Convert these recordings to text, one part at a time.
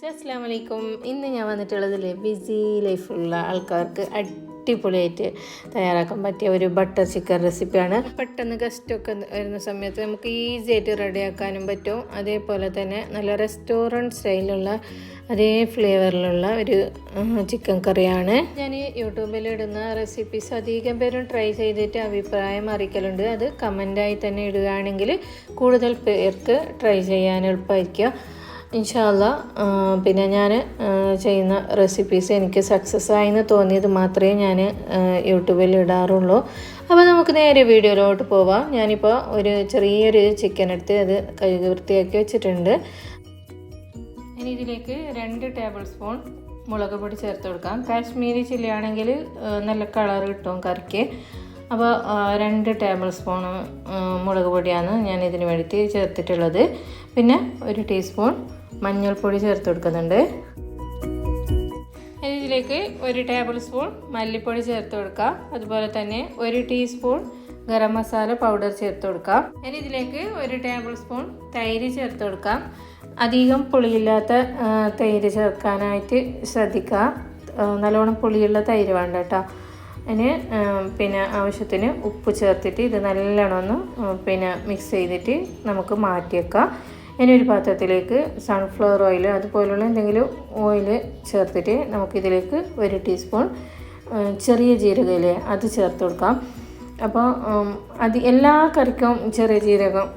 അസ്സലാമു അലൈക്കും. ഇന്ന് ഞാൻ വന്നിട്ടുള്ളതിൽ ബിസി ലൈഫുള്ള ആൾക്കാർക്ക് അടിപൊളിയായിട്ട് തയ്യാറാക്കാൻ പറ്റിയ ഒരു ബട്ടർ ചിക്കൻ റെസിപ്പിയാണ്. പെട്ടെന്ന് ഗസ്റ്റൊക്കെ വരുന്ന സമയത്ത് നമുക്ക് ഈസി ആയിട്ട് റെഡിയാക്കാനും പറ്റും. അതേപോലെ തന്നെ നല്ല റെസ്റ്റോറൻറ്റ് സ്റ്റൈലുള്ള അതേ ഫ്ലേവറിലുള്ള ഒരു ചിക്കൻ കറിയാണ്. ഞാൻ യൂട്യൂബിൽ ഇടുന്ന റെസിപ്പീസ് അധികം പേരും ട്രൈ ചെയ്തിട്ട് അഭിപ്രായം അറിയിക്കലുണ്ട്. അത് കമൻ്റായി തന്നെ ഇടുകയാണെങ്കിൽ കൂടുതൽ പേർക്ക് ട്രൈ ചെയ്യാൻ എളുപ്പമായിരിക്കും ഇൻഷാ അല്ലാ. പിന്നെ ഞാൻ ചെയ്യുന്ന റെസിപ്പീസ് എനിക്ക് സക്സസ് ആയെന്ന് തോന്നിയത് മാത്രമേ ഞാൻ യൂട്യൂബിൽ ഇടാറുള്ളൂ. അപ്പോൾ നമുക്ക് നേരെ വീഡിയോയിലോട്ട് പോവാം. ഞാനിപ്പോൾ ഒരു ചെറിയൊരു ചിക്കൻ എടുത്ത് അത് കഴുകി വൃത്തിയാക്കി വെച്ചിട്ടുണ്ട്. ഇനി ഇതിലേക്ക് 2 ടേബിൾ സ്പൂൺ മുളക് പൊടി ചേർത്ത് കൊടുക്കാം. കാശ്മീരി ചില്ലി ആണെങ്കിൽ നല്ല കളർ കിട്ടും കറിക്ക്. അപ്പോൾ 2 ടേബിൾ സ്പൂൺ മുളക് പൊടിയാണ് ഞാൻ ഇതിന് വേണ്ടിയിട്ട് ചേർത്തിട്ടുള്ളത്. പിന്നെ 1 ടീസ്പൂൺ മഞ്ഞൾപ്പൊടി ചേർത്ത് കൊടുക്കുന്നുണ്ട്. ഇനി ഇതിലേക്ക് 1 ടേബിൾ സ്പൂൺ മല്ലിപ്പൊടി ചേർത്ത് കൊടുക്കാം. അതുപോലെ തന്നെ 1 ടീസ്പൂൺ ഗരം മസാല പൗഡർ ചേർത്ത് കൊടുക്കാം. ഇനി ഇതിലേക്ക് 1 ടേബിൾ സ്പൂൺ തൈര് ചേർത്ത് കൊടുക്കാം. അധികം പുളിയില്ലാത്ത തൈര് ചേർക്കാനായിട്ട് ശ്രദ്ധിക്കുക. നല്ലോണം പുളിയുള്ള തൈര് വേണ്ട കേട്ടോ. അതിന് പിന്നെ ആവശ്യത്തിന് ഉപ്പ് ചേർത്തിട്ട് ഇത് നല്ലോണം ഒന്ന് മിക്സ് ചെയ്തിട്ട് നമുക്ക് മാറ്റി വെക്കാം. ഇനി ഒരു പാത്രത്തിലേക്ക് സൺഫ്ലവർ ഓയിൽ അതുപോലുള്ള എന്തെങ്കിലും ഓയിൽ ചേർത്തിട്ട് നമുക്കിതിലേക്ക് 1 ടീസ്പൂൺ ചെറിയ ജീരകയില്ലേ അത് ചേർത്ത് കൊടുക്കാം. അപ്പോൾ അത് എല്ലാ കറിക്കും ചെറിയ ജീരകം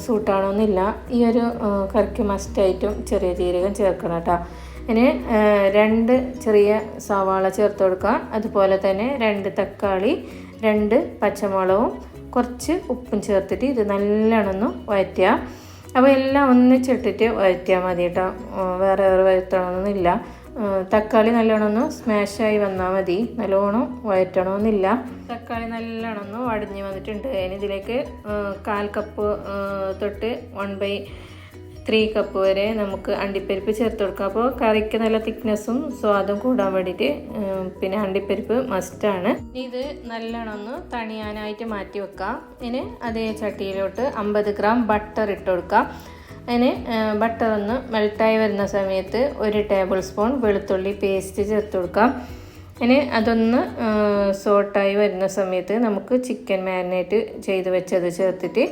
സൂട്ടാണോന്നില്ല. ഈ ഒരു കറിക്ക് മസ്റ്റായിട്ടും ചെറിയ ജീരകം ചേർക്കണം കേട്ടോ. ഇനി 2 ചെറിയ സവാള ചേർത്ത് കൊടുക്കാം. അതുപോലെ തന്നെ 2 തക്കാളി, 2 പച്ചമുളകും കുറച്ച് ഉപ്പും ചേർത്തിട്ട് ഇത് നല്ലോണം ഒന്ന് വഴറ്റുക. അപ്പോൾ എല്ലാം ഒന്നിച്ചിട്ടിട്ട് വഴറ്റിയാൽ മതി കേട്ടോ. വേറെ വഴറ്റണമെന്നില്ല. തക്കാളി നല്ലോണം ഒന്ന് സ്മാഷായി വന്നാൽ മതി, നല്ലോണം വഴറ്റണമെന്നില്ല. തക്കാളി നല്ലോണം ഒന്ന് വടിഞ്ഞ് വന്നിട്ടുണ്ട്. ഇനി ഇതിലേക്ക് 1/4 കപ്പ് തൊട്ട് 1/3 കപ്പ് വരെ നമുക്ക് അണ്ടിപ്പരിപ്പ് ചേർത്ത് കൊടുക്കാം. അപ്പോൾ കറിക്ക് നല്ല തിക്നെസ്സും സ്വാദും കൂടാൻ വേണ്ടിയിട്ട് പിന്നെ അണ്ടിപ്പരിപ്പ് മസ്റ്റാണ്. ഇത് നല്ലോണം ഒന്ന് തണിയാനായിട്ട് മാറ്റി വെക്കാം. ഇനി അതേ ചട്ടിയിലോട്ട് 50 ഗ്രാം ബട്ടർ ഇട്ട് കൊടുക്കാം. അതിന് ബട്ടർ ഒന്ന് മെൽട്ടായി വരുന്ന സമയത്ത് 1 ടേബിൾ സ്പൂൺ വെളുത്തുള്ളി പേസ്റ്റ് ചേർത്ത് കൊടുക്കാം. ഇനി അതൊന്ന് സോട്ടായി വരുന്ന സമയത്ത് നമുക്ക് ചിക്കൻ മാരിനേറ്റ് ചെയ്ത് വെച്ചത് ചേർത്തിട്ട്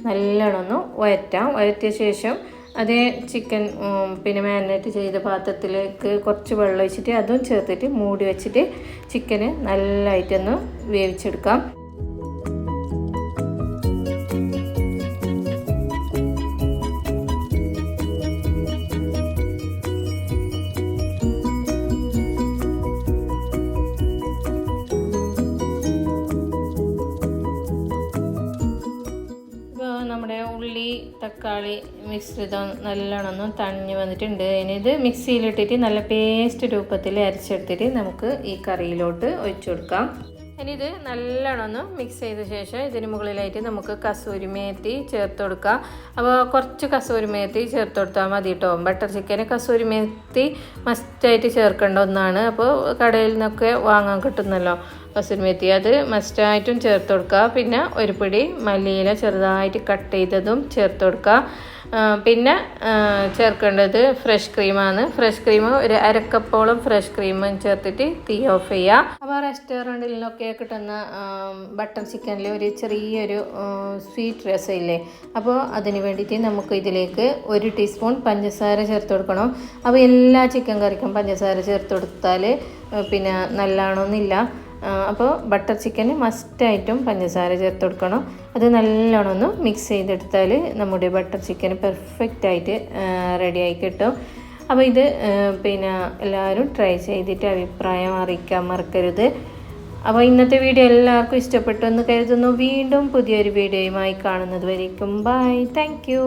നല്ലോണം ഒന്ന് വഴറ്റാം. വഴറ്റിയ ശേഷം അതേ ചിക്കൻ മാരിനേറ്റ് ചെയ്ത പാത്രത്തിലേക്ക് കുറച്ച് വെള്ളം ഒഴിച്ചിട്ട് അതും ചേർത്തിട്ട് മൂടി വെച്ചിട്ട് ചിക്കന് നല്ലതായിട്ടൊന്ന് വേവിച്ചെടുക്കാം. നമ്മുടെ ഉള്ളി തക്കാളി മിശ്രിതം നല്ലോണം തണിഞ്ഞ് വന്നിട്ടുണ്ട്. ഇനി ഇത് മിക്സിയിലിട്ടിട്ട് നല്ല പേസ്റ്റ് രൂപത്തിൽ അരച്ചെടുത്തിട്ട് നമുക്ക് ഈ കറിയിലോട്ട് ഒഴിച്ചു കൊടുക്കാം. ഇനി ഇത് നല്ലോണം മിക്സ് ചെയ്ത ശേഷം ഇതിന് മുകളിലായിട്ട് നമുക്ക് കസൂരി മേത്തി ചേർത്ത് കൊടുക്കാം. അപ്പോൾ കുറച്ച് കസൂരി മേത്തി ചേർത്ത് കൊടുത്താൽ മതി കേട്ടോ. ബട്ടർ ചിക്കന് കസൂരി മേത്തി മസ്റ്റായിട്ട് ചേർക്കേണ്ട ഒന്നാണ്. അപ്പോൾ കടയിൽ നിന്നൊക്കെ വാങ്ങാൻ കിട്ടുന്നല്ലോ കസൂരി മേത്തി, അത് മസ്റ്റായിട്ടും ചേർത്ത് കൊടുക്കുക. പിന്നെ 1 പിടി മല്ലിയില ചെറുതായിട്ട് കട്ട് ചെയ്തതും ചേർത്ത് കൊടുക്കുക. പിന്നെ ചേർക്കേണ്ടത് ഫ്രഷ് ക്രീമാണ്. ഫ്രഷ് ക്രീം 1/2 കപ്പോളം ഫ്രഷ് ക്രീമും ചേർത്തിട്ട് തീ ഓഫ് ചെയ്യുക. അപ്പോൾ റെസ്റ്റോറൻറ്റിൽ നിന്നൊക്കെ കിട്ടുന്ന ബട്ടർ ചിക്കനിൽ ഒരു ചെറിയൊരു സ്വീറ്റ് രസമില്ലേ, അപ്പോൾ അതിന് വേണ്ടിയിട്ട് നമുക്ക് ഇതിലേക്ക് 1 ടീസ്പൂൺ പഞ്ചസാര ചേർത്ത് കൊടുക്കണം. അപ്പോൾ എല്ലാ ചിക്കൻ കറിക്കും പഞ്ചസാര ചേർത്ത് കൊടുത്താൽ പിന്നെ നല്ലതാണോന്നില്ല. അപ്പോൾ ബട്ടർ ചിക്കന് മസ്റ്റായിട്ടും പഞ്ചസാര ചേർത്ത് കൊടുക്കണം. അത് നല്ലോണം ഒന്ന് മിക്സ് ചെയ്തെടുത്താൽ നമ്മുടെ ബട്ടർ ചിക്കൻ പെർഫെക്റ്റായിട്ട് റെഡിയായി കിട്ടും. അപ്പോൾ ഇത് എല്ലാവരും ട്രൈ ചെയ്തിട്ട് അഭിപ്രായം അറിയിക്കാൻ മറക്കരുത്. അപ്പോൾ ഇന്നത്തെ വീഡിയോ എല്ലാവർക്കും ഇഷ്ടപ്പെട്ടു എന്ന് കരുതുന്നു. വീണ്ടും പുതിയൊരു വീഡിയോയുമായി കാണുന്നത് വരേക്കും ബൈ. Thank you.